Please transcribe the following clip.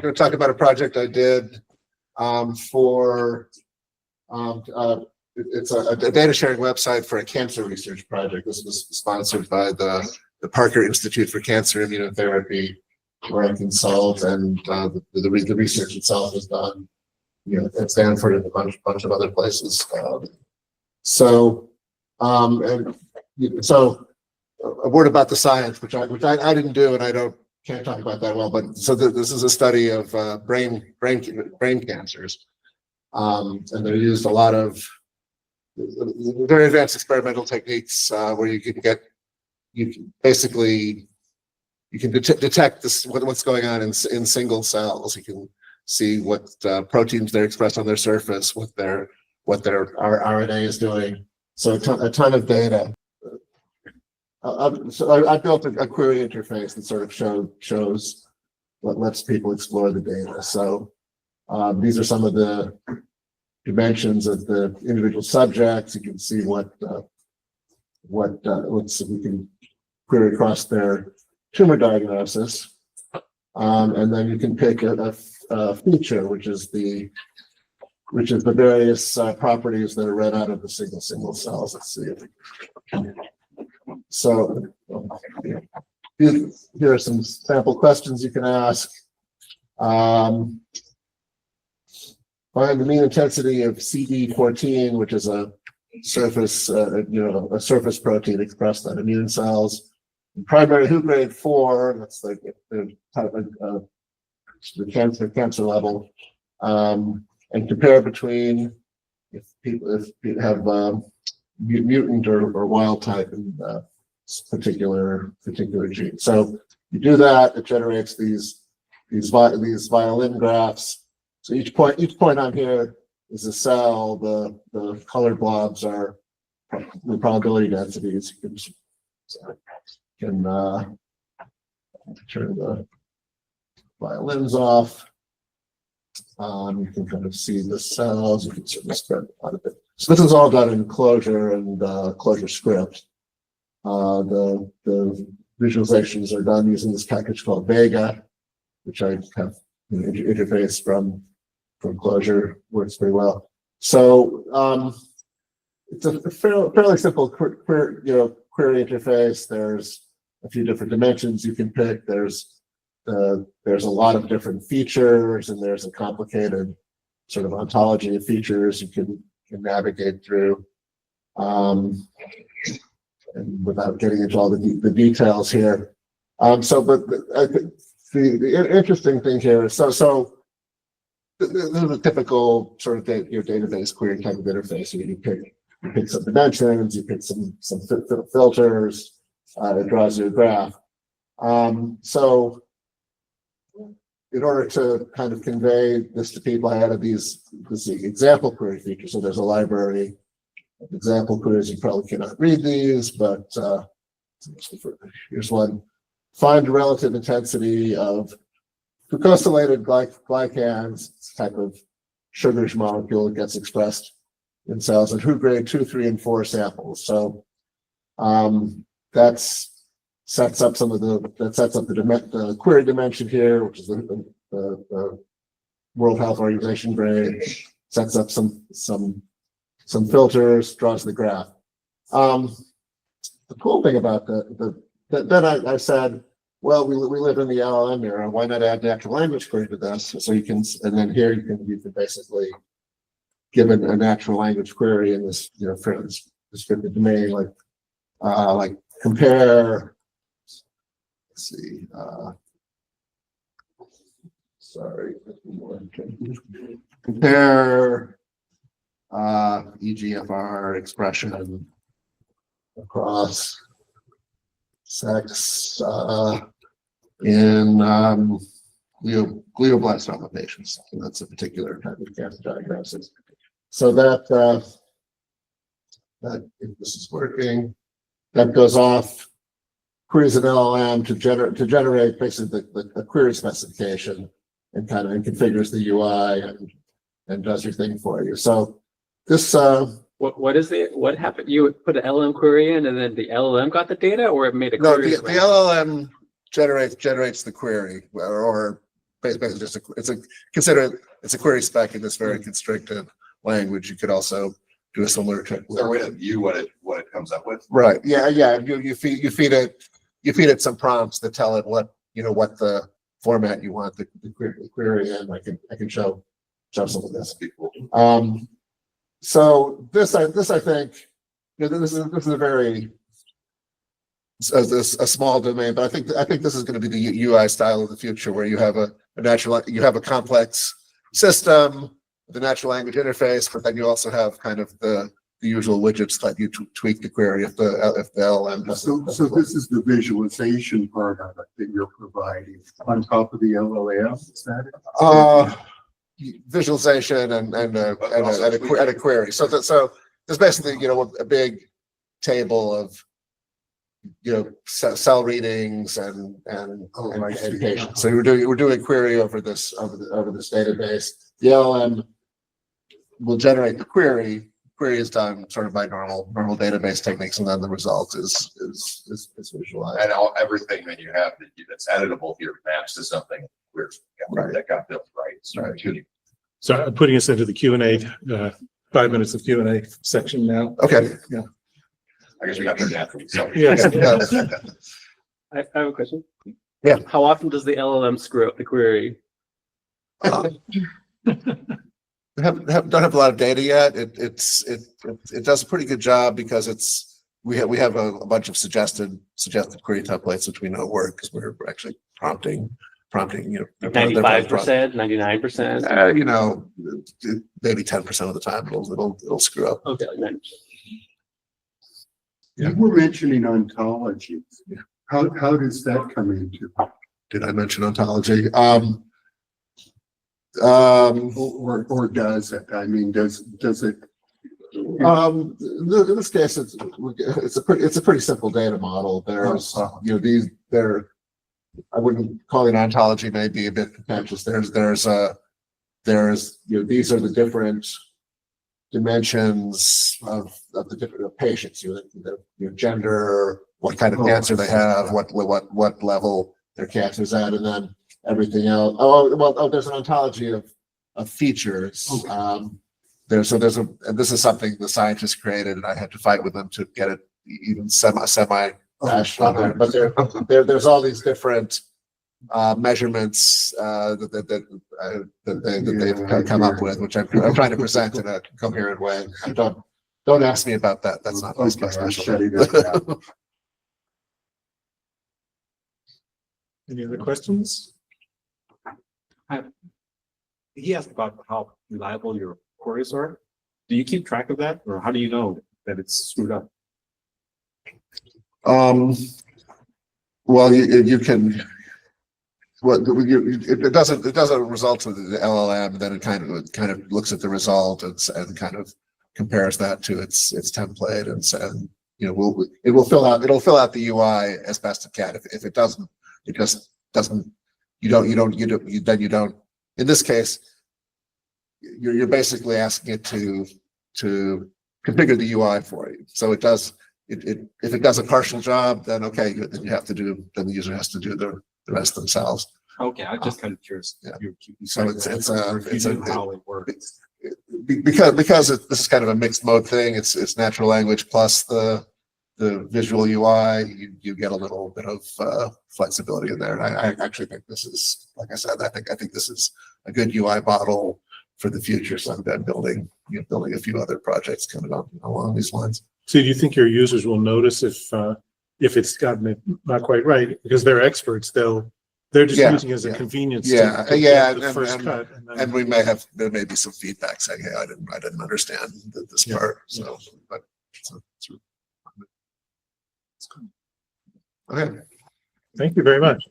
going to talk about a project I did for it's a data sharing website for a cancer research project. This was sponsored by the Parker Institute for Cancer Immunotherapy, where I consult, and the research itself is done, at Stanford and a bunch of other places. So a word about the science, which I didn't do, and can't talk about that well. But so this is a study of brain cancers, and they used a lot of very advanced experimental techniques where you can detect what's going on in single cells. You can see what proteins they're expressed on their surface, what their RNA is doing. So a ton of data. So I built a query interface that sort of shows what lets people explore the data. So these are some of the dimensions of the individual subjects. You can see what we can query across their tumor diagnosis, and then you can pick a feature, which is the various properties that are read out of the single cells. Let's see. So here are some sample questions you can ask. Find the mean intensity of CD14, which is a surface, a surface protein expressed on immune cells. In primary WHO grade 4, that's like the cancer level, and compare between if you have mutant or wild type in particular gene. So you do that, it generates these violin graphs. So each point on here is a cell. The colored blobs are the probability densities. You can turn the violins off. You can kind of see the cells. You can sort of spread a lot of it. So this is all done in Clojure and Clojure script. The visualizations are done using this package called Vega, which I have interface from Clojure. Works pretty well. So it's a fairly simple query interface. There's a few different dimensions you can pick. There's a lot of different features, and there's a complicated sort of ontology of features you can navigate through. And without getting into all the details here. But I think the interesting thing here is so this is a typical sort of database query type of interface. You pick some dimensions, you pick some filters, it draws you a graph. So in order to kind of convey this to people, I added this example query feature. So there's a library of example queries. You probably cannot read these, but here's one. Find the relative intensity of glucosylated glycans, type of sugars molecule that gets expressed in cells in WHO grade 2, 3, and 4 samples. So that sets up the query dimension here, which is the World Health Organization grade. Sets up some filters, draws the graph. The cool thing about then I said, well, we live in the LLM era. Why not add natural language query to this? So you can, and then here you can basically give a natural language query in this fairly descriptive domain, like compare. Let's see. Sorry. Compare EGFR expression across sex in glioblastoma patients. And that's a particular type of cancer diagnosis. So that if this is working, that goes off, queries an LLM to generate basically the query specification and configures the UI and does your thing for you. So this what happened? You put an LLM query in, and then the LLM got the data, or it made a query? No, the LLM generates the query, or basically just it's a query spec in this very constricted language. You could also do a similar trick. Is there a way to view what it comes up with? Right. Yeah. You feed it some prompts that tell it what the format you want the query in. I can show some of this. So this I think this is a very a small domain, but I think this is going to be the UI style of the future, where you have a complex system, the natural language interface, but then you also have kind of the usual widgets that you tweak the query if the LLM doesn't. So this is the visualization part of it that you're providing on top of the LLM. Is that it? Visualization and a query. So there's basically a big table of cell readings and patient. So we're doing query over this database. The LLM will generate the query. Query is done sort of by normal database techniques, and then the result is visualized. And everything that you have that's editable here maps to something that got built right. So I'm putting us into the Q&A, 5 minutes of Q&A section now. Okay. Yeah. I guess we got to that from yourself. Yes. I have a question. Yeah. How often does the LLM screw up the query? Don't have a lot of data yet. It does a pretty good job because we have a bunch of suggested query templates which we know work because we're actually prompting 95%, 99%. Maybe 10% of the time it'll screw up. Okay, like 90%. You were mentioning ontology. How does that come into? Did I mention ontology? Or does it? I mean, does it? In this case, it's a pretty simple data model. There's I wouldn't call it ontology, maybe a bit pretentious. These are the different dimensions of the different patients. Gender, what kind of cancer they have, what level their cancer's at, and then everything else. There's an ontology of features. This is something the scientists created, and I had to fight with them to get it even semi bashed on there. But there's all these different measurements that they've come up with, which I'm trying to present in a coherent way. Don't ask me about that. That's not my specialty. Any other questions? He asked about how reliable your queries are. Do you keep track of that, or how do you know that it's screwed up? Well, you can. It doesn't result to the LLM. Then it kind of looks at the result and kind of compares that to its template, and it'll fill out the UI as best it can. If it doesn't, it just doesn't. You don't. In this case, you're basically asking it to configure the UI for you. So it does. If it does a partial job, then okay, then the user has to do the rest themselves. Okay, I'm just kind of curious. Yeah. So it's how it works. Because this is kind of a mixed mode thing. It's natural language plus the visual UI. You get a little bit of flexibility in there. And I actually think this is, like I said, I think this is a good UI model for the future. So I'm building a few other projects coming up along these lines. So do you think your users will notice if it's gotten it not quite right, because they're experts? They're just using it as a convenience. The first cut, and there may be some feedback saying, "Hey, I didn't understand this part." So, okay. Thank you very much.